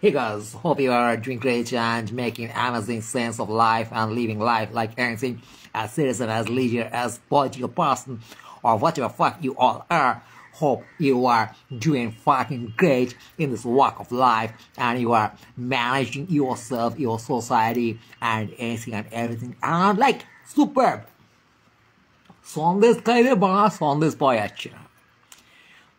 Hey guys, hope you are doing great and making amazing sense of life and living life like anything as citizen, as leader, as political person, or whatever fuck you all are. Hope you are doing fucking great in this walk of life and you are managing yourself, your society, and anything and everything. And like superb. Sondes kaide bana sondes payaচ্ছে না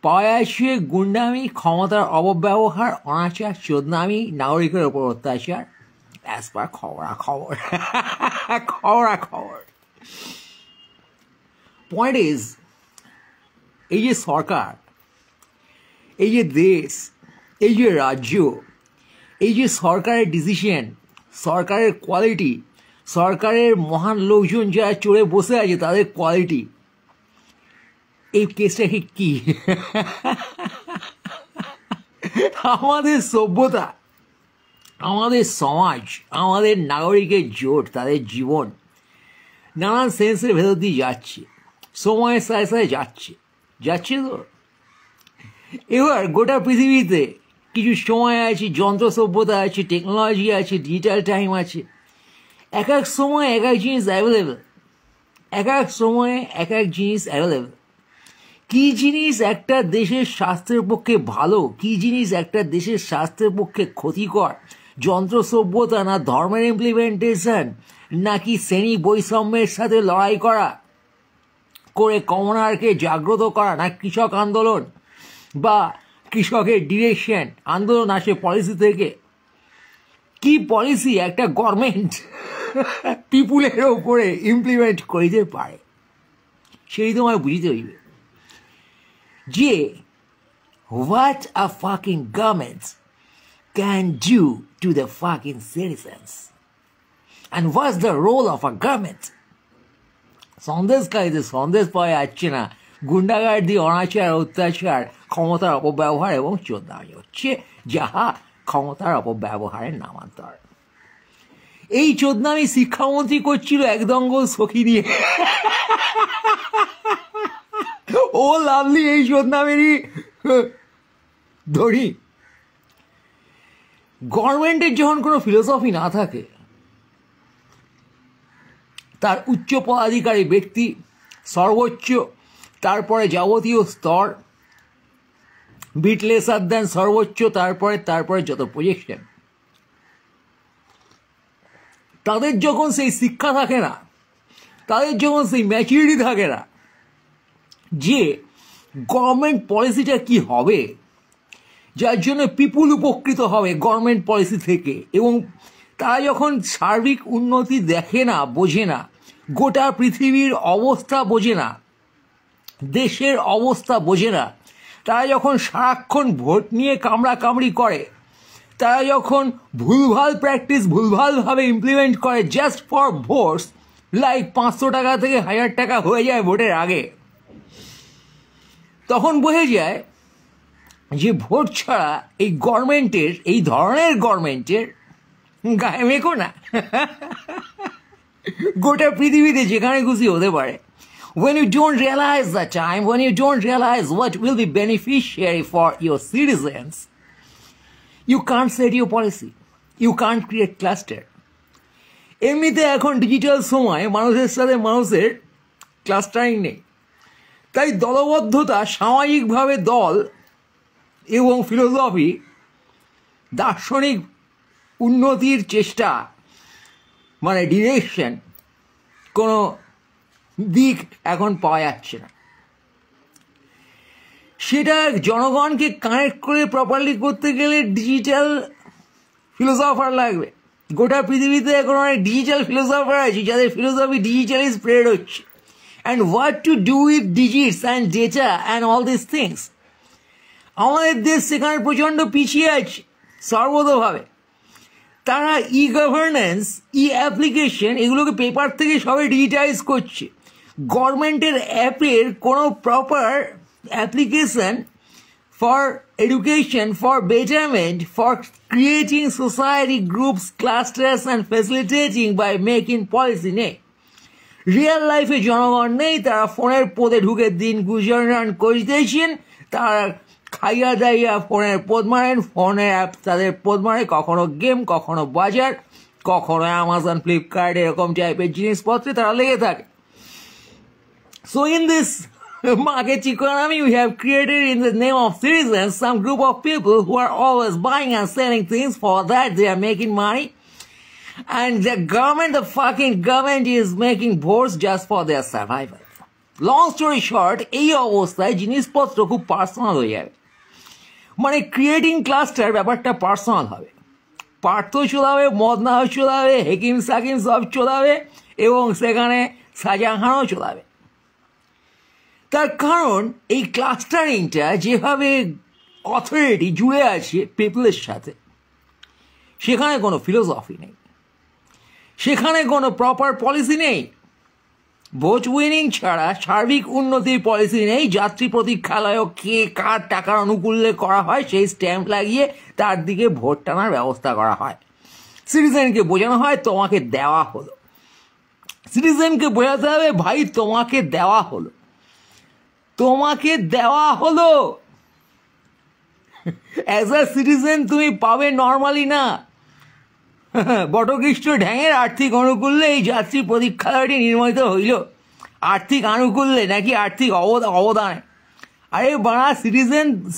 পায়াছে গুন্ডামি ক্ষমতার অপব্যবহার অনাচার চোদনামি নাগরিকের উপর অত্যাচার as per খবরাখবর point is এই যে সরকার এই যে দেশ এই যে রাজ্য এই যে সরকারের ডিসিশন সরকারের কোয়ালিটি সরকারের মহান লোকজন যারা চড়ে বসে আছে তাদের কোয়ালিটি এই কেসটা কি আমাদের সভ্যতা আমাদের সমাজ আমাদের নাগরিকের জোট তাদের জীবন নানান সেন্সের ভেতর দিয়ে যাচ্ছে সময়ের সাথে সাথে যাচ্ছে তো এবার গোটা পৃথিবীতে কিছু সময় আছে যন্ত্র সভ্যতা আছে টেকনোলজি আছে ডিজিটাল টাইম আছে এক এক সময় এক এক জিনিস অ্যাভেলেবেল এক এক সময়ে এক এক জিনিস অ্যাভেলেবেল কি জিনিস একটা দেশের স্বাস্থ্যের পক্ষে ভালো কি জিনিস একটা দেশের স্বাস্থ্যের পক্ষে ক্ষতিকর যন্ত্র সভ্যতা না ধর্মের ইমপ্লিমেন্টেশন নাকি শ্রেণী বৈষম্যের সাথে লড়াই করা করে কমনারকে জাগ্রত করা না কৃষক আন্দোলন বা কৃষকের ডিরেকশন আন্দোলন আসে পলিসি থেকে কি পলিসি একটা গভর্নমেন্ট পিপুলের ওপরে ইমপ্লিমেন্ট করিতে পারে সেই তোমায় বুঝিতে হইবে যে what a fucking government can do to the fucking citizens and what's the role of a government সন্দেশকারীদের Sandesh পাওয়া যাচ্ছে না গুন্ডাগার্দি অনাচার অত্যাচার ক্ষমতার অপব্যবহার এবং চোদনামি হচ্ছে যাহা ক্ষমতার অপব্যবহারের নামান্তর এই চোদনামি শিক্ষামন্ত্রী করছিল একদঙ্গল সখী নিয়ে ও লাভলি এই চোদনামেরই ধরি গভর্নমেন্টের যখন কোনো ফিলোসফি না থাকে তার উচ্চ পদাধিকারী ব্যক্তি সর্বোচ্চ তারপরে যাবতীয় স্তর বিট লেসার দেন সর্বোচ্চ তারপরে যত প্রজেকশন তাদের যখন সেই শিক্ষা থাকে না তাদের যখন সেই ম্যাচুরিটি থাকে না যে গভর্নমেন্ট পলিসিটা কি হবে যার জন্য পিপুল উপকৃত হবে গভর্নমেন্ট পলিসি থেকে এবং তারা যখন সার্বিক উন্নতি দেখে না বোঝে না গোটা পৃথিবীর অবস্থা বোঝে না দেশের অবস্থা বোঝে না তারা যখন সারাক্ষণ ভোট নিয়ে কামড়াকামড়ি করে তারা যখন ভুলভাল প্র্যাকটিস ভুলভালভাবে ইমপ্লিমেন্ট করে জাস্ট ফর ভোটস লাইক 500 টাকা থেকে 1000 টাকা হয়ে যায় ভোটের আগে তখন বোঝা যায় যে ভোট ছাড়া এই গভর্নমেন্টের এই ধরনের গভর্নমেন্টের গায়ে মেখো না গোটা পৃথিবীতে যেখানে খুশি হতে পারে when you don't realize the time when you don't realize what will be beneficiary for your citizens you can't set your policy you can't create cluster এমনিতে এখন ডিজিটাল সময় মানুষের সাথে মানুষের ক্লাস্টারিং নেই তাই দলবদ্ধতা সামাজিকভাবে দল এবং ফিলোসফি দার্শনিক উন্নতির চেষ্টা মানে ডিরেকশন কোনো দিক এখন পাওয়া যাচ্ছে না সেটা জনগণকে কানেক্ট করে প্রপারলি করতে গেলে ডিজিটাল ফিলোসফার লাগবে গোটা পৃথিবীতে এখন অনেক ডিজিটাল ফিলোসফার আছে যাদের ফিলোসফি ডিজিটালি স্প্রেড হচ্ছে and what to do with digits and data and all these things আমাদের দেশ সেখানে প্রচণ্ড পিছিয়ে আছে সর্বতভাবে তারা ই গভর্নেন্স ই অ্যাপ্লিকেশন এগুলোকে পেপার থেকে সবাই ডিজিটাইজ করছে গভর্নমেন্টের অ্যাপের কোনো proper application for education for betterment for creating society groups clusters and facilitating by making policy নেই রিয়েল লাইফে জনগণ নেই তারা ফোনের পদে ঢুকে দিন গুজরান করতেছেন তারা খাইয়া দাইয়া ফোনের পোদ মারেন, ফোনের অ্যাপ তাদের পোদ মারে, কখনো গেম, কখনো বাজার, কখনো অ্যামাজন, ফ্লিপকার্ট এরকম টাইপের জিনিসপত্রে তারা লেগে থাকে। So in this market economy, we have created in the name of citizens some group of people who are always buying and selling things. For that they are making money, and the fucking government is making votes just for their survival. Long story short, এই অবস্থায় জিনিসপত্র খুব personal হয়ে যাবে, মানে creating cluster ব্যাপারটা personal হবে। পার্থ চলাবে, মদনাও চলাবে, হেকিম সাকিম সব চলাবে, এবং সেখানে শাহজাহানও চলাবে। তার কারণ এই ক্লাস্টারিংটা যেভাবে অথরিটি জুড়ে আছে পিপলের সাথে, সেখানে কোনো ফিলোসফি নেই, সেখানে কোনো প্রপার পলিসি নেই, ভোট উইনিং ছাড়া সার্বিক উন্নতির পলিসি নেই। যাত্রী প্রতীক্ষালয় কে কার টাকার অনুকূল্যে করা হয় সেই স্ট্যাম্প লাগিয়ে তার দিকে ভোট টানার ব্যবস্থা করা হয়। সিটিজেনকে বোঝানো হয় তোমাকে দেওয়া হলো, সিটিজেনকে বোঝাতে হবে ভাই তোমাকে দেওয়া হলো, তোমাকে দেওয়া হলো। অ্যাজ আ সিটিজেন তুমি পাবে নর্মালি না। বটকৃষ্ণ ঢ্যাঙের আর্থিক অনুকূল্যে এই যাত্রী প্রতীক্ষালয়টি নির্মিত হইল, আর্থিক আনুকূল্যে নাকি আর্থিক অবদানে? আরে বাড়া,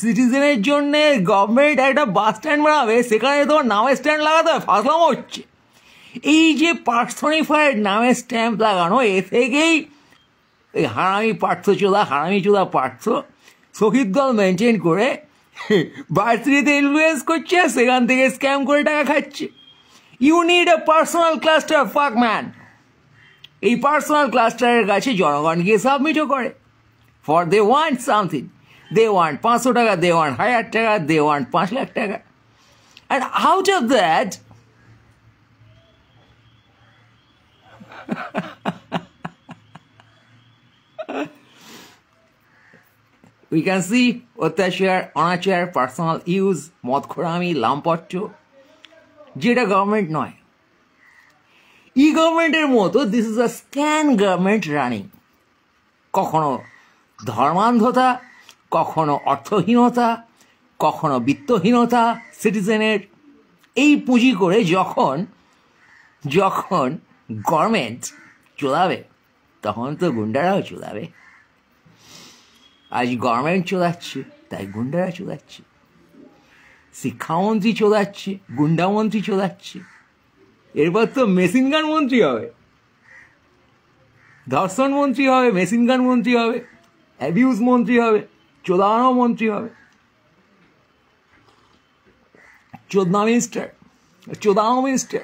সিটিজেনের জন্য গভর্নমেন্ট একটা বাস স্ট্যান্ড বানাবে, সেখানে তোমার নামের স্ট্যান্ড লাগাতে হবে, ফাঁসলামো হচ্ছে। এই যে পার্সনিফাইড নামের স্ট্যাম্প লাগানো, এ থেকেই এই হারামি চোদা পার্থ শহীদ দল মেনটেন করে বার্থডেতে ইনফ্লুয়েন্স করছে, সেখান থেকে স্ক্যাম করে টাকা খাচ্ছে। You need a personal cluster, fuck man. এই পার্সোনাল ক্লাস্টারের কাছে জনগণ গিয়ে সাবমিটও করে, for they want something. They want 500 টাকা, দে ওয়ান্ট 1000 টাকা, দে ওয়ান্ট 5 লাখ টাকা। And out of that we can see অত্যাচার, অনাচার, পার্সোনাল ইউজ, মদখোরামি, লাম্পট্য, যেটা গভর্নমেন্ট নয়। ই গভর্নমেন্টের মতো this is a scan government running. কখনো ধর্মান্ধতা, কখনো অর্থহীনতা, কখনো বিত্তহীনতা সিটিজেনের। এই পুঁজি করে যখন গভর্নমেন্ট চলাবে, তখন তো গুন্ডারাও চলাবে। আজ গভর্নমেন্ট চলাচ্ছে, তাই গুন্ডারা চলাচ্ছে। শিক্ষামন্ত্রী চলাচ্ছে, গুন্ডামন্ত্রী চলাচ্ছে। এরপর তো মেশিন গান মন্ত্রী হবে, ধর্ষণ মন্ত্রী হবে, মেশিন গান মন্ত্রী হবে, অ্যাবিউজ মন্ত্রী হবে, চোদানো মন্ত্রী হবে, চোদনা মিনিস্টার, চোদানো minister.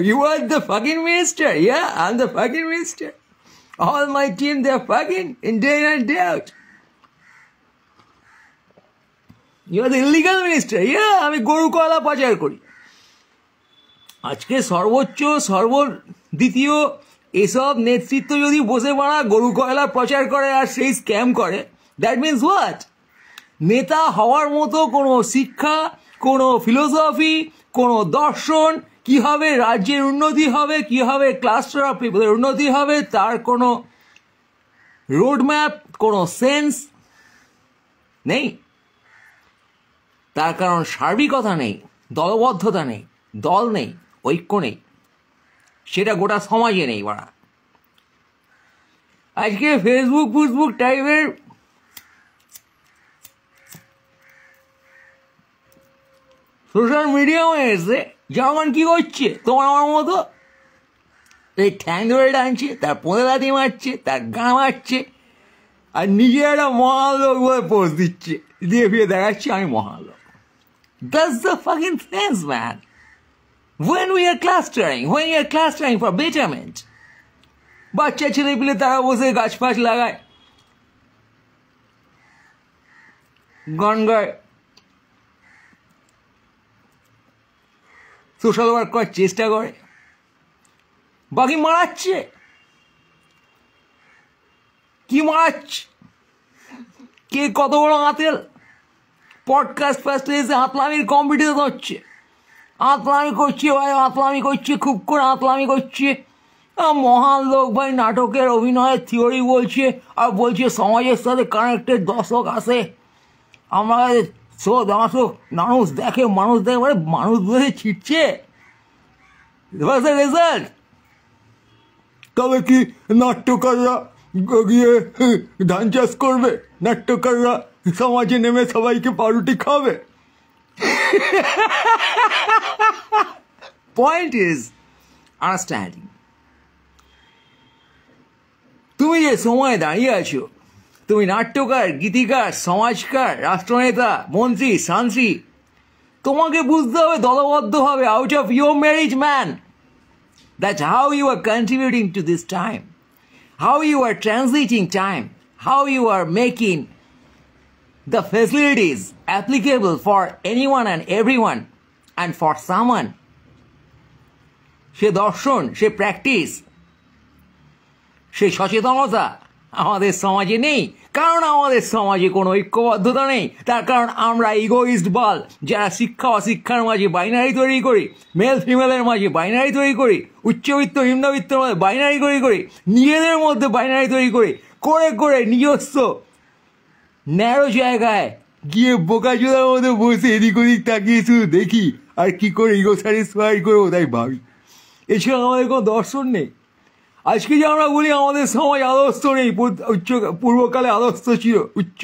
You are the fucking minister. Yeah, I'm the fucking minister. All my team, they're fucking in day in and day out. You are the illegal minister. Yeah, আমি গরু কয়লা পাচার করি। আজকে দ্বিতীয় এসব নেতৃত্ব যদি বসে পড়া গরু কয়লা প্রচার করে আর সেই স্ক্যাম করে, দ্যাট মিনস হোয়াট? নেতা হওয়ার মতো কোনো শিক্ষা, কোনো ফিলোসফি, কোনো দর্শন, কিভাবে রাজ্যের উন্নতি হবে, কিভাবে ক্লাস্টার অফ পিপলের উন্নতি হবে, তার কোনো রোডম্যাপ, কোনো সেন্স নেই। তার কারণ সার্বিকতা নেই, দলবদ্ধতা নেই, দল নেই, ঐক্য নেই, সেটা গোটা সমাজে নেই। বাড়া আজকে ফেসবুক টাইপের সোশ্যাল মিডিয়ামে এসে জনগণ কি করছে, তোমার আমার মতো এই ঠ্যাং ধরে টানছে, তার পোঁদে লাথি মারছে, তার গা মারছে, আর নিজে একটা মহালোক বলে পোস্ট দিচ্ছে, দিয়ে ফিরে দেখাচ্ছে আমি মহালোক। That's the fucking sense, man. When we are clustering for betterment, বাচ্চা ছেলে পিলে তারা বসে গাছ ফাছ লাগায়, গান গায়, সোশ্যাল ওয়ার্ক করার চেষ্টা করে, বাকি মারাচ্ছে। কি মারাচ্ছে? কে কত বড় আতেল? পডকাস্ট ফার্স্টে এসে আতলামির কম্পিটিশন হচ্ছে, আতলামি করছে ভাই, আতলামি করছে, খুব করে আতলামি করছে। মহান লোক ভাই, নাটকের অভিনয়ের থিওরি বলছে আর বলছে সমাজের সাথে কানেক্টেড দর্শক আসে, আমরা দর্শক মানুষ দেখে মানে মানুষ ধরে ছিটছে। রেজাল্ট তবে কি নাট্যকাররা গিয়ে ধান চাষ করবে? নাট্যকাররা সমাজে নেমে সবাইকে পাউরুটি খাবে? Point is understanding. তুমি যে সময় দাঁড়িয়ে আছো, তুমি নাট্যকার, গীতিকার, সমাজকার, রাষ্ট্রনেতা, মন্ত্রী, শান্তি, তোমাকে বুঝতে হবে দলবদ্ধভাবে, out of your marriage man, that's how you are contributing to this time, how you are transiting time, how you are making the facilities applicable for anyone and everyone and for someone. সে দর্শন, সে practice, সেই সচেতনতা আমাদের সমাজে নেই, কারণ আমাদের সমাজে কোনো ঐক্যবদ্ধতা নেই। তার কারণ আমরা ইগোইস্ট বল, যারা শিক্ষা অশিক্ষার মাঝে বাইনারি তৈরি করি, মেল ফিমেলের মাঝে বাইনারি তৈরি করি, উচ্চবিত্ত নিম্নবিত্তর মাঝে বাইনারি তৈরি করি, নিজেদের মধ্যে বাইনারি তৈরি করি, করে করে নিজস্ব ন্যারো জায়গায় গিয়ে বোকাচোদার মধ্যে বসে এদিক ওদিক তাকিয়ে শুধু দেখি আর কি করে ইগো স্যাটিসফাই করবো তাই ভাবি। এছাড়া আমাদের কোনো দর্শন নেই। আজকে যে আমরা বলি আমাদের সমাজ আদর্শ নেই, পূর্বকালে আদর্শ ছিল, উচ্চ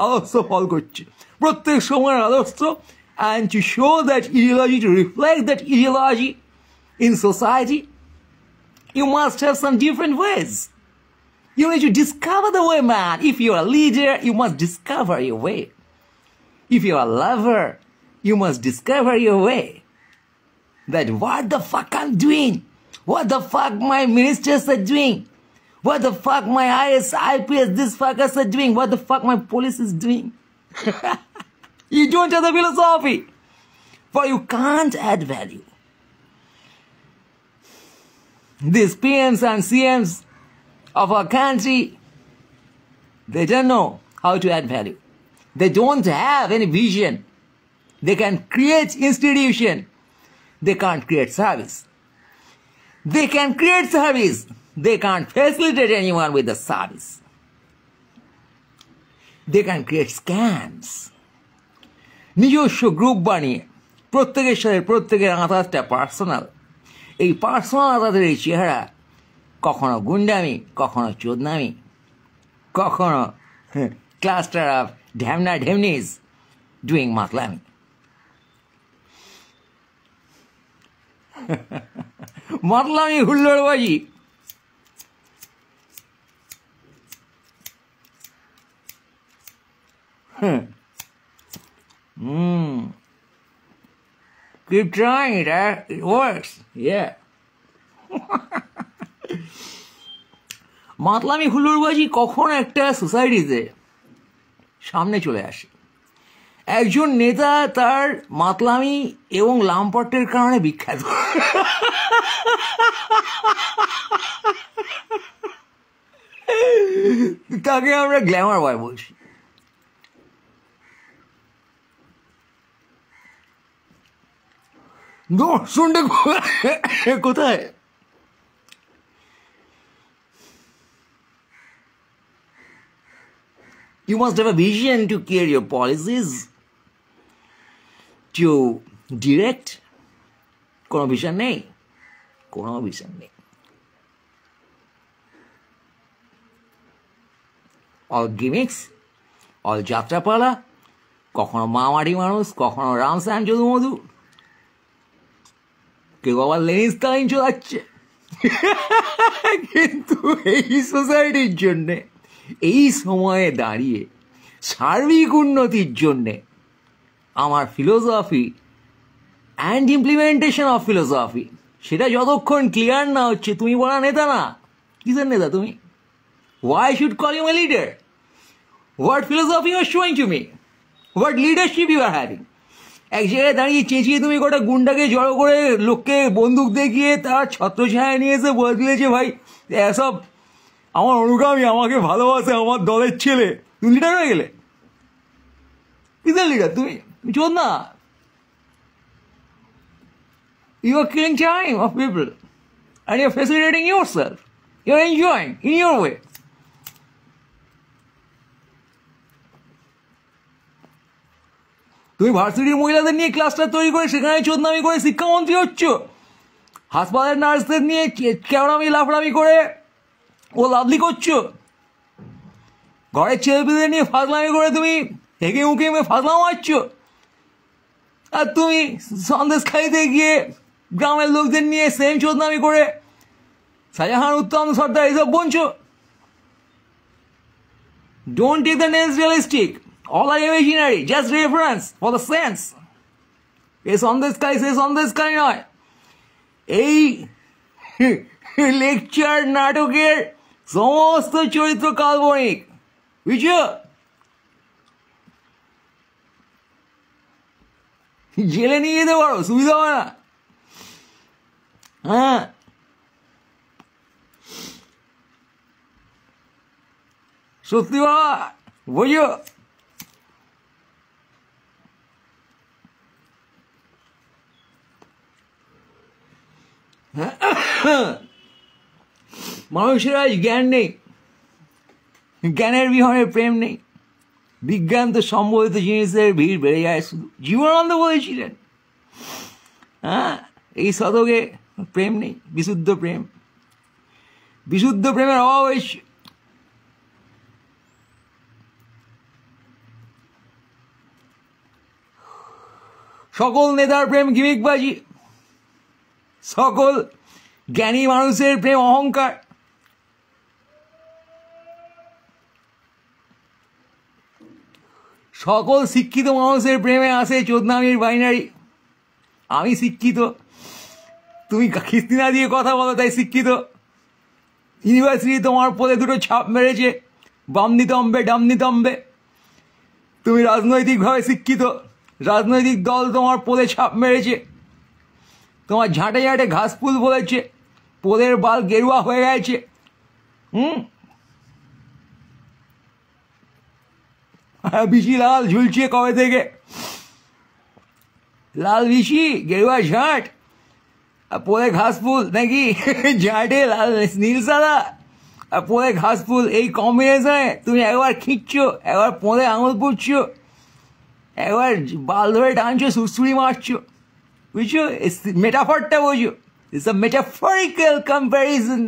আদর্শ ফল করছে প্রত্যেক সময়ের আদর্শ। And to show that ideology, two reflect that ideology in society, you must have some different ways. You need to discover the way, man. If you're a leader, you must discover your way. If you're a lover, you must discover your way. That what the fuck I'm doing? What the fuck my ministers are doing? What the fuck my IS, IPS, these fuckers are doing? What the fuck my police is doing? You don't have the philosophy. For you can't add value. These PMs and CMs of our country, they don't know how to add value. They don't have any vision. They can create institution. They can't create service. They can create service. They can't facilitate anyone with the service. They can create scams. নিজস্ব group বানিয়ে প্রত্যেকের সাথে প্রত্যেকের আধারটা personal. এই personal আধারের এই চেহারা কখনো গুন্ডামি, কখনো চোদনামি, কখনো ক্লাস্টার অফ ঢ্যামনা ঢেমনিজ ডুইং মাতলামি। মাতলামি, হুল্লোড়বাজি। Keep trying it, it works. Yeah. মাতলামি হুল্লোড়বাজি কখন একটা সোসাইটিতে সামনে চলে আসে, একজন নেতা তার মাতলামি এবং লাম্পটের কারণে বিখ্যাত। তাকে আমরা গ্ল্যামার বয় বলছি। দর্শনটা কোথায়? You must have a vision to create your policies, to direct. কোনো vision নেই, কোনো vision নেই। All gimmicks, all যাত্রাপালা, কখনো মামারি মানুষ, কখনো রামসায়ন যদুমধু, কেউ আবার লেনিন স্টালিন চলাচ্ছে। কিন্তু এই সোসাইটির জন্যে, এই সময়ে দাঁড়িয়ে সার্বিক উন্নতির জন্যে আমার philosophy and implementation of philosophy, সেটা যতক্ষণ ক্লিয়ার না হচ্ছে, তুমি বলা নেতা না। কিসের নেতা তুমি? Why should call you a leader? What philosophy you are showing to me? What leadership you are having? এক জায়গায় দাঁড়িয়ে চেঁচিয়ে তুমি গোটা গুন্ডাকে জড়ো করে লোককে বন্দুক দেখিয়ে তার ছত্রছায়া নিয়ে এসে বলে দিয়েছে, ভাই এসব আমার অনুগামী, আমাকে ভালোবাসে, আমার দলের ছেলে। তুমি লিডার হয়ে গেলে? কিসের লিডার তুমি? চোদ না। You are killing time of people. and you're facilitating yourself. You're enjoying in your way. তুমি ভার্সিটির মহিলাদের নিয়ে ক্লাসটা তৈরি করে সেখানে চোদনামি করে শিক্ষামন্ত্রী হচ্ছ, হাসপাতালের নার্সদের নিয়ে কেওড়ামি লাফড়ামি করে ও লাভলি করছো, ঘরের ছেলেপেলেদের নিয়ে ফাজলামি করে তুমি হেগে উঁকে ফাজলাম মারছ, আর তুমি সন্দেশখালিতে গিয়ে গ্রামের লোকদের নিয়ে সেম চোদনামি করে শাহজাহান, উত্তম সর্দার এইসব বলছো। Don't take the names realistic. All are imaginary, just reference for the sense. এই সন্দেশখালি নয়, এই লেকচার নাটকের সমস্ত চরিত্র কাল্পনিক, বুঝছো? জেলে নিয়ে যেতে পারো, সুবিধা হয় না। হ্যাঁ, সত্যি বাবা, বুঝো? মানুষের আজ জ্ঞান নেই, জ্ঞানের বিহনে প্রেম নেই, বিজ্ঞান তো সম্বলিত জিনিসের ভিড় বেড়ে যায় শুধু। জীবনানন্দ বলেছিলেন, হ্যাঁ, এই শতকে প্রেম নেই, বিশুদ্ধ প্রেম, বিশুদ্ধ প্রেমের অভাব হয়েছে। সকল নেতার প্রেম গিমিকবাজি, সকল জ্ঞানী মানুষের প্রেম অহংকার, সকল শিক্ষিত মানুষের প্রেমে আসে চোদনামির বাইনারি। আমি শিক্ষিত, তুমি খিস্তিনা দিয়ে কথা বলো তাই শিক্ষিত। ইউনিভার্সিটি তোমার পদে দুটো ছাপ মেরেছে, বামনিতম্বে ডামনিতম্বে। তুমি রাজনৈতিকভাবে শিক্ষিত, রাজনৈতিক দল তোমার পদে ছাপ মেরেছে, তোমার ঝাঁটে ঝাঁটে ঘাস ফুল বলেছে, পদের বাল গেরুয়া হয়ে গেছে। বিশি লাল ঝুলছে কবে থেকে, লাল বিশি গেরুয়া ঝাঁট আর পদে ঘাস ফুল নাকি, ঝাঁটে লাল নীল সাদা আর পদে ঘাস ফুল, এই কম্বিনেশনে তুমি একবার খিঁচছো, একবার পদে আঙুল পুড়ছো, একবার বাল ধরে টানছো, সুড়সুড়ি মারছো, বুঝছো? মেটাফরটা বোঝো? It's a metaphorical comparison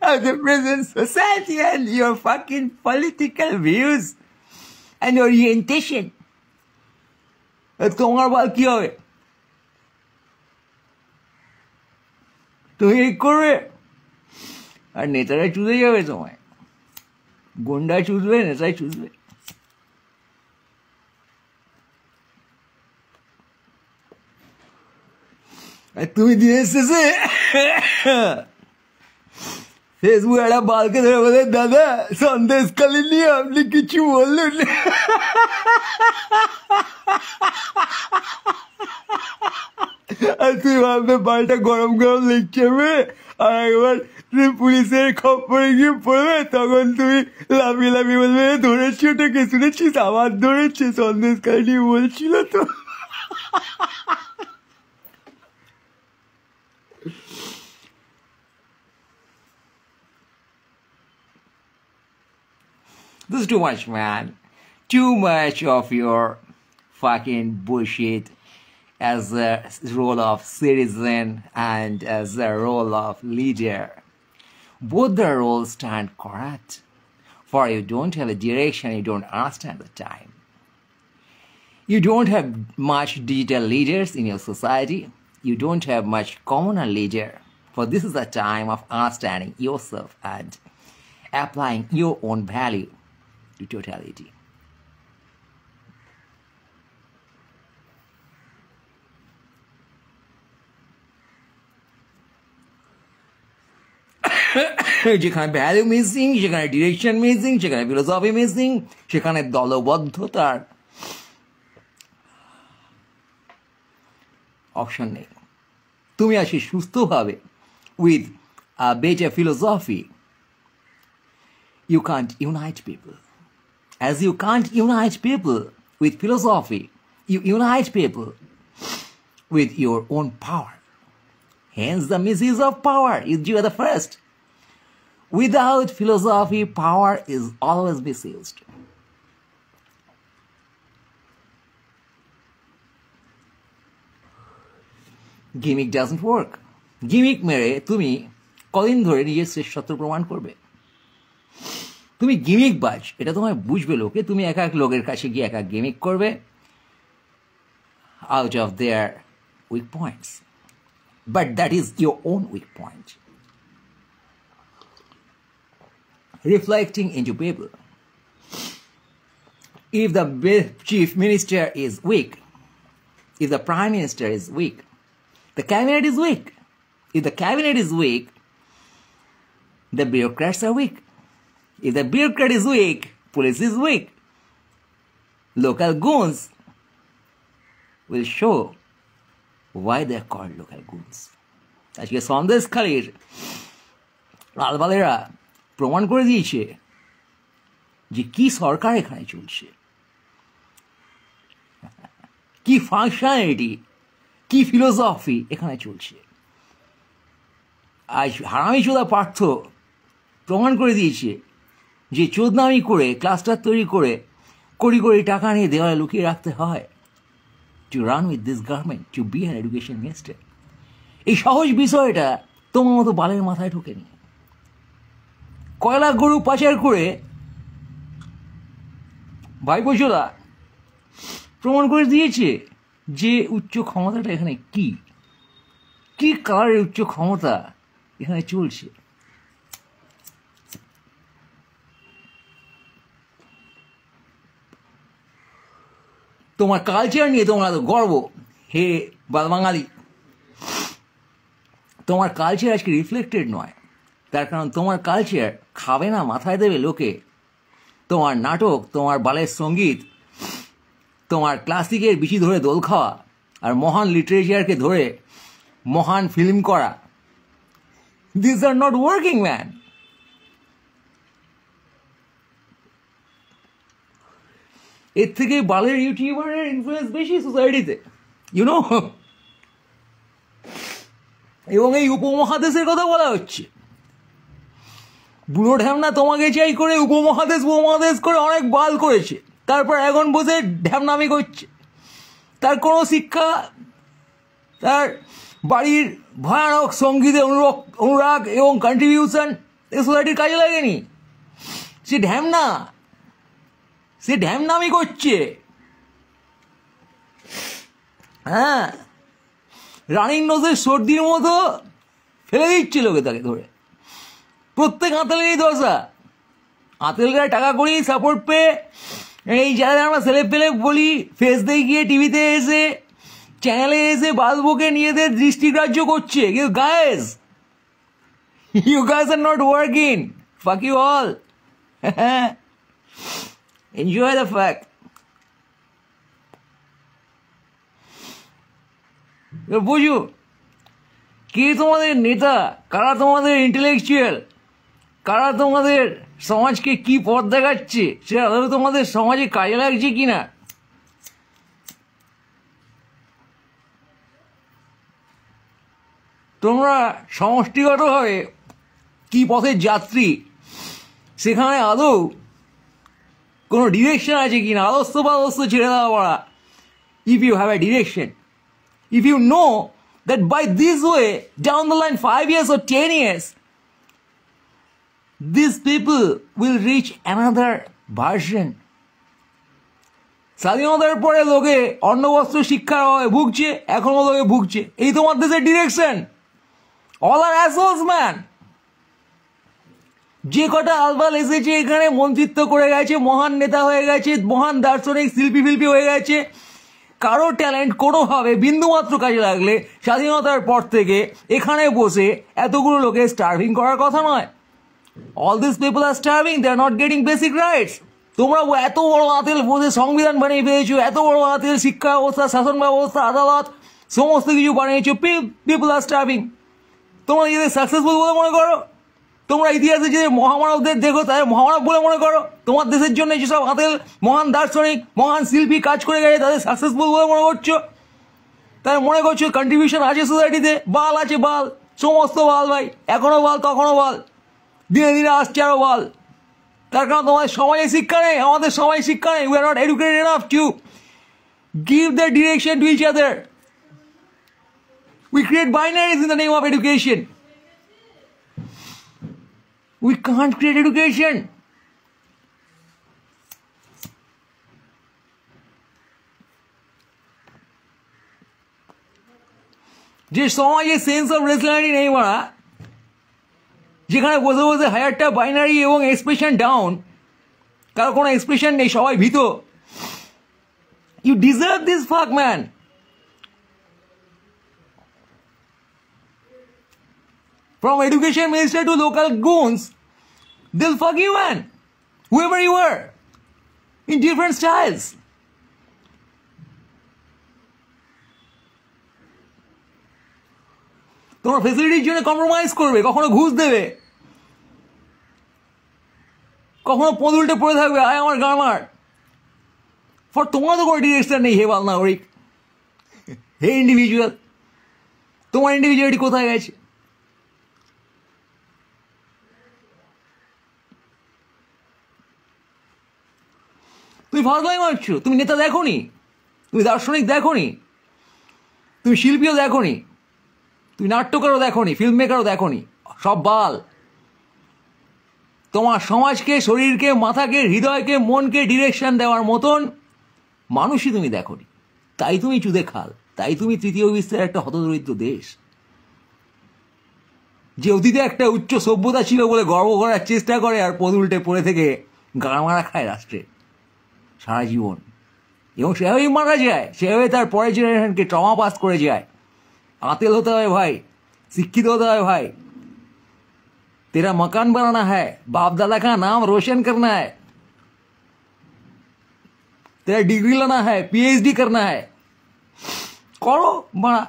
of the present society and your fucking political views and orientation. তোমার বাল কি হবে? তুমি করবে, আর নেতারা চুদে যাবে তোমায়, গুন্ডা চুদবে, নেতাই চুদবে। তুমি দিনের শেষে ফেসবুক একটা বালকে ধরে বলে, দাদা সন্দেশখালি নিয়ে আপনি কিছু বললেন। আর তুই ভাববে বালটা গরম গরম লিখছে, আর একবার তুমি পুলিশের খপ্পরে গিয়ে পড়বে, তখন তুমি লাফিয়ে লাফিয়ে বলবে, ধরেছি ওটাকে, শুনেছিস আবার ধরেছে, সন্দেশখালি নিয়ে বলছিল তো। This is too much, man. Too much of your fucking bullshit as a role of citizen and as a role of leader. Both the roles stand correct. For you don't have a direction, you don't understand the time. You don't have much digital leaders in your society. You don't have much communal leader. For this is the time of understanding yourself and applying your own value to totality. যেখানে value missing, সেখানে direction missing, সেখানে philosophy missing, সেখানে দলবদ্ধতার option নেই। তুমি আসি সুস্থভাবে with a better philosophy, you can't unite people. As you can't unite people with philosophy, you unite people with your own power. Hence the misuse of power. You are the first. Without philosophy, power is always misused. Gimmick doesn't work. Gimmick মেরে তুমি কদিন ধরে নিজের শ্রেষ্ঠত্ব প্রমাণ করবে? তুমি gimmick বাজ, এটা তোমায় বুঝবে লোকে। তুমি এক এক লোকের কাছে গিয়ে এক এক গিমিক করবে out of their weak points. But that is your own weak point. Reflecting into people. If the chief minister is weak, if the prime minister is weak, the cabinet is weak. If the cabinet is weak, the bureaucrats are weak. If the bureaucrat is weak, police is weak. Local goons will show why they are called local goons. আজকে সন্দেশখালীর আলবালেরা প্রমাণ করে দিয়েছে যে কি সরকার এখানে চলছে, কি ফাংশনালিটি, কি ফিলোসফি এখানে চলছে। আজ হারামিচোদা পার্থ প্রমাণ করে দিয়েছে যে চোদনামি করে ক্লাস্টার তৈরি করে কোটি কোটি টাকা নিয়ে দেওয়ালে লুকিয়ে রাখতে হয় to run with this government, to be an education minister. এই সহজ বিষয়টা তোমার মতো বালের মাথায় ঢোকেনি। কয়লা গরু পাচার করে ভাইপোচোদা প্রমাণ করে দিয়েছে যে উচ্চ ক্ষমতাটা এখানে কি কি কালারের উচ্চ ক্ষমতা এখানে চলছে। তোমার কালচার নিয়ে তোমরা তো গর্ব, হে বাঙালি। তোমার কালচার আজকে রিফ্লেক্টেড নয়, তার কারণ তোমার কালচার খাবে না, মাথায় দেবে লোকে। তোমার নাটক, তোমার বালের সঙ্গীত, তোমার ক্লাসিকের বিচি ধরে দোল খাওয়া আর মহান লিটারেচারকে ধরে মহান ফিল্ম করা, this R not working man. এর থেকে বালের ইউটিউবারের ইনফ্লুয়েন্স বেশি সোসাইটিতে, ইউনো। এবং এই উপমহাদেশের কথা বলা হচ্ছে। বুড়ো ঢ্যামনা তোমাকে চাই করে উপমহাদেশ করে অনেক বাল করেছে, তারপর এখন বসে ঢ্যামনামি করছে। তার কোনো শিক্ষা, তার বাড়ির ভয়ানক সঙ্গীতে অনুরাগ এবং কন্ট্রিবিউশন এই সোসাইটির কাজে লাগেনি। সে ঢ্যামনামি করছে। হ্যাঁ, রানিং নোজের সর্দির মতো ফেলে দিচ্ছে লোকে তাকে ধরে। প্রত্যেক আঁতেলেরই দশা। আঁতেলরা টাকা করেই সাপোর্ট পেয়ে এই যারা আমরা সেলেব ফেলেব বলি, ফেস দিয়ে গিয়ে টিভিতে এসে চ্যানেলে এসে বালবুকে নিজেদের দৃষ্টিগ্রাহ্য করছে। কিন্তু guys, you guys are not working. Fuck you all. Enjoy the fact. বুঝো কে তোমাদের নেতা, কারা তোমাদের ইন্টেলেকচুয়াল, কারা তোমাদের সমাজকে কি পথ দেখাচ্ছে, সেটা আদৌ তোমাদের সমাজে কাজে লাগছে কিনা। তোমরা সমষ্টিগতভাবে কি পথের যাত্রী, সেখানে আদৌ কোনো ডিরেকশন আছে কিনা। আদর্শ পাদর্শ ছেড়ে দেওয়া পড়া। If you have a direction, if you know that by this way down the line 5 years or 10 years these people will reach another version. স্বাধীনতার পরে লোকে অন্নবস্ত্র শিক্ষার অভাবে ভুগছে, এখনো লোকে ভুগছে। এই তোমার দেশের ডিরেকশন। অল আর অ্যাসোস ম্যান। যে কটা আলবাল এসেছে এখানে মন্ত্রিত্ব করে গেছে, মহান নেতা হয়ে গেছে, মহান দার্শনিক শিল্পী হয়ে গেছে। কারো ট্যালেন্ট কোনোভাবে বিন্দুমাত্র কাজে লাগলে স্বাধীনতার পর থেকে এখানে বসে এতগুলো লোকে স্টার্ভিং করার কথা নয়। All this people are starving, they are not getting basic rights. তোমরা এত বড় আতেল বসে সংবিধান বানিয়ে ফেলেছো, এত বড় আতেল শিক্ষা ব্যবস্থা, শাসন ব্যবস্থা, আদালত, সমস্ত কিছু বানিয়েছো। People are starving. তোমরা নিজেদের সাকসেসফুল বলে মনে করো? তোমরা ইতিহাসে যে মহামানবদের দেখো তাদের মহামানব বলে মনে করো? তোমার দেশের জন্য যেসব আতেল মহান দার্শনিক, মহান শিল্পী কাজ করে গেছে তাদের সাকসেসফুল বলে মনে করছো? তাই মনে করছো কন্ট্রিবিউশন আছে সোসাইটিতে? বাল আছে, বাল, সমস্ত বাল ভাই, এখনো বাল, তখনও বাল, দিনে দিনে আসছে আরো বাল। তার কারণ তোমাদের সমাজে শিক্ষা নেই, আমাদের সমাজে শিক্ষা নেই। We are not educated enough to give the direction to each other. We create binaries in the name of education. We can't create education. যে সমাজে সেন্স অফ রেসপন্সিবিলিটি নেই মারা, যেখানে বসে বসে হাজারটা বাইনারি এবং এক্সপ্রেশন ডাউন, কারো কোনো এক্সপ্রেশন নেই, সবাই ভীত। You deserve this fuck, man. From education minister to local goons, they'll fuck you, man. Whoever you are, in different styles. তোমার ফেসিলিটির জন্য কম্প্রোমাইজ করবে, কখনো ঘুষ দেবে, কখনো পদ উল্টে পড়ে থাকবে, আয় আমার গামার। ফর তোমার তো কোনো ডিরেকশন নেই, হে বাল নাগরিক, হে ইন্ডিভিজুয়াল, তোমার ইন্ডিভিজুয়ালিটি কোথায় গেছে? তুমি ফালতু মারছো। তুমি নেতা দেখোনি, তুমি দার্শনিক দেখোনি, তুমি শিল্পীও দেখোনি, তুমি নাট্যকারও দেখোনি, ফিল্ম মেকারও দেখোনি, সব বাল। তোমার সমাজকে, শরীরকে, মাথাকে, হৃদয়কে, মনকে ডিরেকশন দেওয়ার মতন মানুষই তুমি দেখোনি। তাই তুমি চুদে খাল, তাই তুমি তৃতীয় বিশ্বের একটা হতদরিদ্র দেশ, যে অতীতে একটা উচ্চ সভ্যতা ছিল বলে গর্ব করার চেষ্টা করে, আর পদ উল্টে পড়ে থেকে গাড়মারা খায় রাষ্ট্রে সারা জীবন, এবং সেভাবেই মারা যায়, সেভাবে তার পরের জেনারেশনকে ট্রমা পাস করে যায়। आतिल होता है भाई, शिक्षित होता है भाई, तेरा मकान बनाना है, बाप दादा का नाम रोशन करना है, तेरा डिग्री लाना है, पीएचडी करना है, करो बड़ा।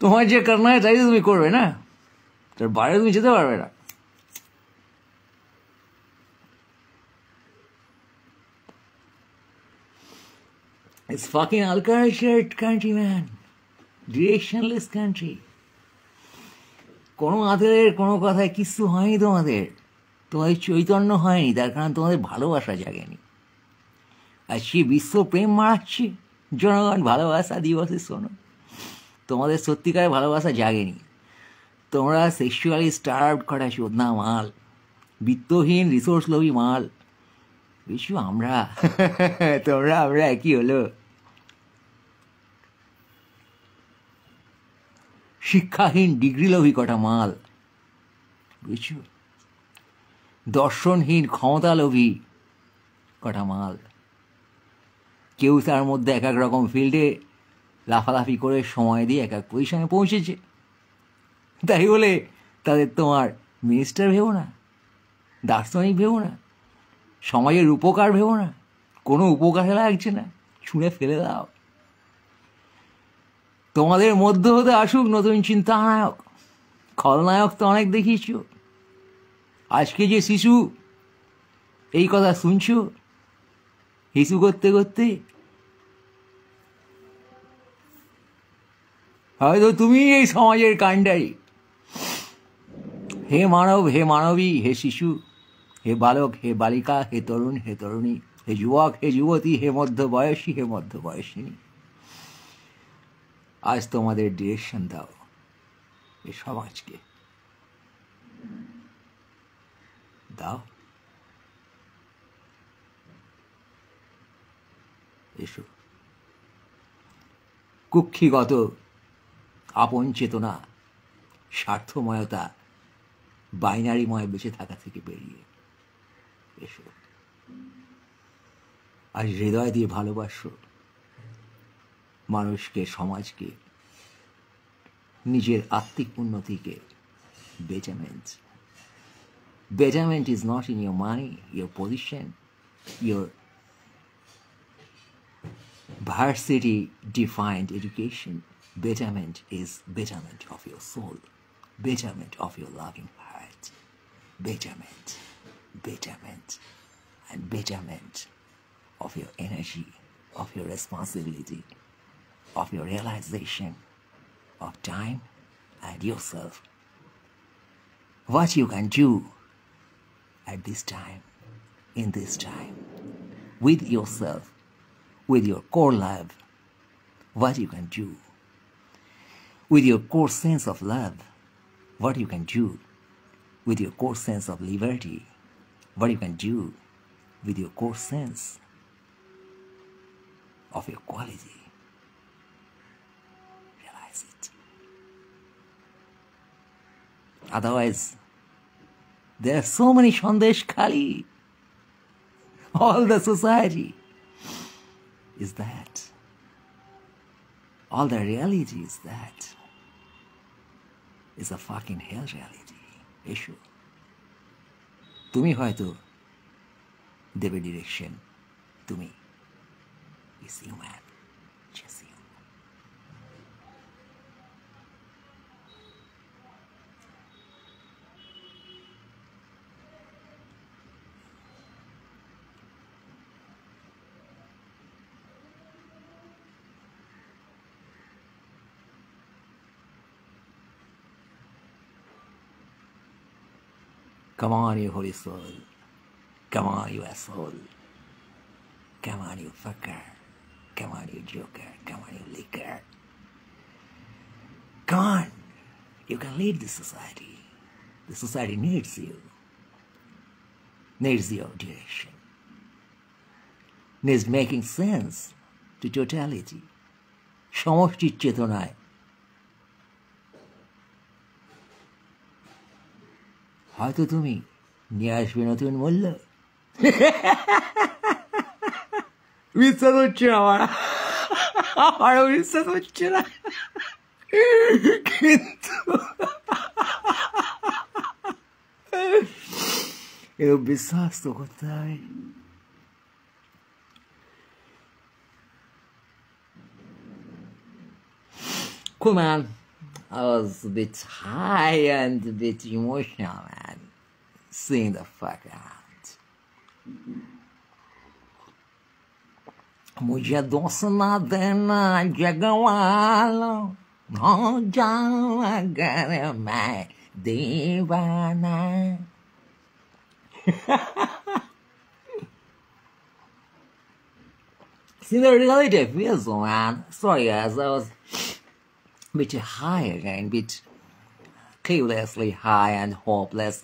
তোমার যে करना है তাই তুমি করবে না, তার বাইরে তুমি যেতে পারবে না। It's fucking uncultured country, man. Directionless country. কোনো আদরের কোনো কথায় কিছু হয়নি তোমাদের, তোমাদের চৈতন্য হয়নি, তার কারণ তোমাদের ভালোবাসা জাগেনি। আর সে বিশ্ব প্রেম মারাচ্ছে, জনগণ ভালোবাসা দিবসে শোনো, তোমাদের সত্যিকারের ভালোবাসা জাগেনি। তোমরা সেক্সুয়ালি স্টার্ভড করা চোদনা মাল, বিত্তহীন রিসোর্স লোভী মাল। বুঝছো আমরা তোমরা আমরা একই হলো। শিক্ষাহীন ডিগ্রি লোভী কটা মাল, বুঝছো, দর্শনহীন ক্ষমতা লোভী কটা মাল। কেউ তার মধ্যে এক এক রকম ফিল্ডে লাফালাফি করে সময় দিয়ে এক এক পজিশনে পৌঁছেছে, তাই বলে তাদের তোমার মিনিস্টার ভেবো না, দার্শনিক ভেবো না, সমাজের উপকার ভেবো না, কোনো উপকারে লাগছে না, ছুঁড়ে ফেলে দাও। তোমাদের মধ্য হতে আসুক নতুন চিন্তানায়ক, খলনায়ক তো অনেক দেখিয়েছ। আজকে যে শিশু এই কথা শুনছ, হিসু করতে করতে হয়তো তুমি এই সমাজের কাণ্ডারি। হে মানব, হে মানবী, হে শিশু, হে বালক, হে বালিকা, হে তরুণ, হে তরুণী, হে যুবক, হে যুবতী, হে মধ্যবয়সী, হে মধ্যবয়সিনী, আজ তোমাদের ডিরেকশন দাও এ সমাজকে, দাও। এসো, কুক্ষিগত আপন চেতনা, স্বার্থময়তা, বাইনারিময় বেঁচে থাকা থেকে বেরিয়ে এসো। আজ হৃদয় দিয়ে ভালোবাসো মানুষকে, সমাজকে, নিজের আত্মিক উন্নতিকে। Betterment, betterment is not in your money, your position, your varsity defined education. Betterment is betterment of your soul, betterment of your loving heart, betterment, betterment, and betterment of your energy, of your responsibility, of your realization of time and yourself. What you can do at this time, in this time, with yourself, with your core love, what you can do, with your core sense of love, what you can do, with your core sense of liberty, what you can do, with your core sense of your quality. Realize it. Otherwise, there are so many Sandesh Khali. All the society is that. All the reality is that. It's a fucking hell reality issue. তুমি হয়তো দেবে direction, তুমি is human, just you. Come on, you holy soul. Come on, you asshole. Come on, you fucker. Come on, you joker. Come on, you licker. Come on. You can lead the society. The society needs you. Needs your direction. Needs making sense to totality. সমষ্টির চেতনায় হয়তো তুমি নিয়ে আসবে নতুন মূল্য। বিশ্বাস হচ্ছে না আমারও বিশ্বাস হচ্ছে না, কিন্তু এরকম বিশ্বাস তো করতে হবে। Cool, man. I was a bit high and a bit emotional, man. Seeing the fuck out. मुझे दोस्त ना देना जगवालो, हो जाऊं अगर मैं दीवाना। See, the reality feels so, man. Sorry, guys, I was bit high again, bit cluelessly high and hopeless,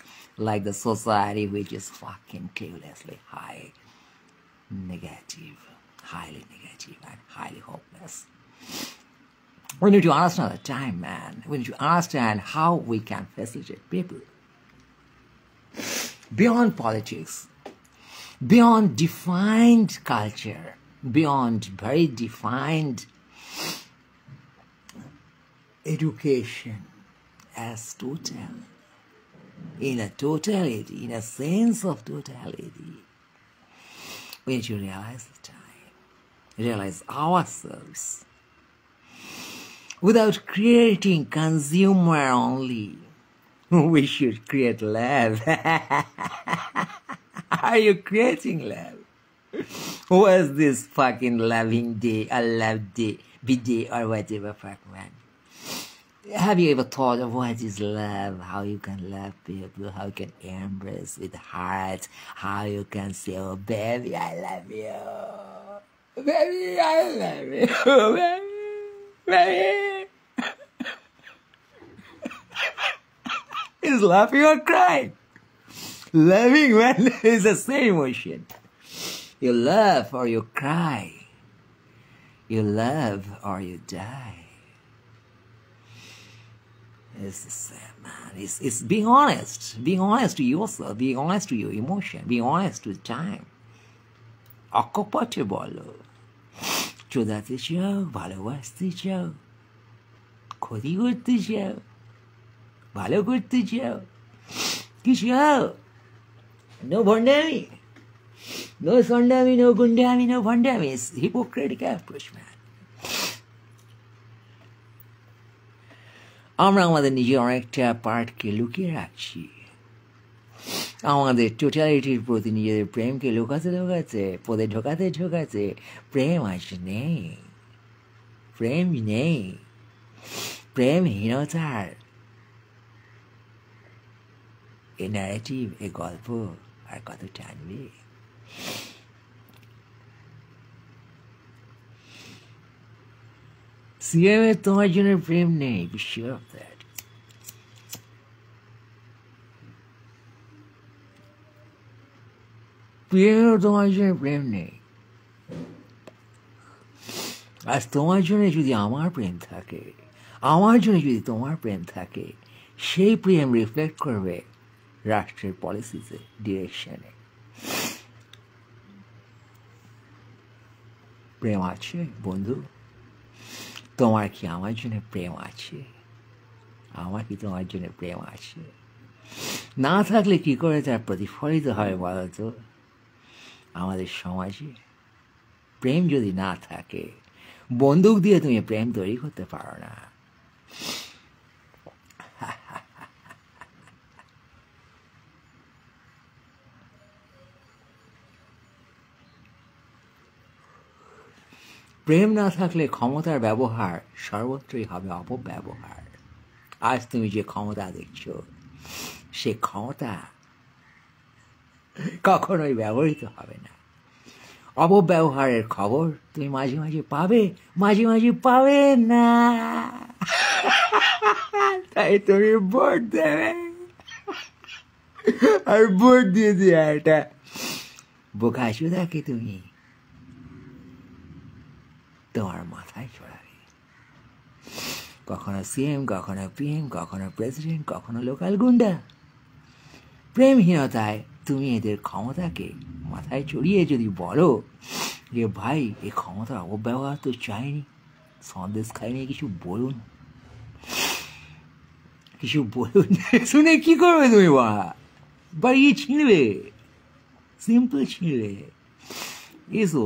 like the society which is fucking cluelessly high, negative, highly negative and highly hopeless. We need to understand the time, man. We need to understand how we can facilitate people beyond politics, beyond defined culture, beyond very defined education as total, in a totality, in a sense of totality. We need to realize the time, realize ourselves, without creating consumer only. We should create love. Are you creating love? What's this fucking loving day, a love day, bidet or whatever fuck, man? Have you ever thought of what is love? How you can love people, how you can embrace with heart, how you can say, oh baby, I love you. Baby, I love you. Baby. Is laughing or crying? Loving, man, is the same emotion. You love or you cry. You love or you die. It's the same, man. It's being honest. Being honest to yourself. Being honest to your emotion. Being honest to time. অকপটে বলো, চোদাতে চাও, ভালোবাসতে চাও, ক্ষতি করতে চাও, ভালো করতে চাও, কি চাও? No ভণ্ডামি. No সন্ডামি, no গুন্ডামি, no ভণ্ডামি. It's hypocritical approach, man. আমরা আমাদের নিজের অনেকটা পার্টকে লুকিয়ে রাখছি। আমাদের টোটালিটির প্রতি নিজেদের প্রেমকে লুকাতে লুকাতে পদে ঢোকাতে ঢোকাতে প্রেম আজ নেই, প্রেম নেই, প্রেমহীনতার এ ন্যারেটিভ, এ গল্প আর কত টানবে? সিএমের তোমার জন্য প্রেম নেই, be sure of that. প্রেমেরও তোমার জন্য প্রেম নেই। আজ তোমার জন্য যদি আমার প্রেম থাকে, আমার জন্য যদি তোমার প্রেম থাকে, সেই প্রেম রিফ্লেক্ট করবে রাষ্ট্রের পলিসিতে, ডিরেকশনে। প্রেম আছে বন্ধু? তোমার কি আমার জন্য প্রেম আছে? আমার কি তোমার জন্য প্রেম আছে? না থাকলে কি করে তার প্রতিফলিত হয় বলতো আমাদের সমাজে? প্রেম যদি না থাকে, বন্দুক দিয়ে তুমি প্রেম তৈরি করতে পারো না। প্রেম না থাকলে ক্ষমতার ব্যবহার সর্বত্রই হবে অপব্যবহার। আজ তুমি যে ক্ষমতা দেখছো, সে ক্ষমতা কখনোই ব্যবহৃত হবে না। অপব্যবহারের খবর তুমি মাঝে মাঝে পাবে, মাঝে মাঝে পাবে না। তাই তুমি ভোট দেবে, আর ভোট দিয়ে দিয়ে একটা বোকা চোদাকে তুমি তোমার মাথায় চড়াবে। কখনো সিএম, কখনো পিএম, কখনো প্রেসিডেন্ট, কখনো লোকাল গুন্ডা। প্রেমহীনতায় তুমি এদের ক্ষমতাকে মাথায় চড়িয়ে যদি বলো যে ভাই এই ক্ষমতার অপব্যবহার তো চাইনি, সন্দেশ খাইনি, কিছু বলুন, কিছু বলুন, শুনে কি করবে তুমি? বাড়িয়ে ছিঁড়বে, সিম্পল ছিঁড়বে। এসো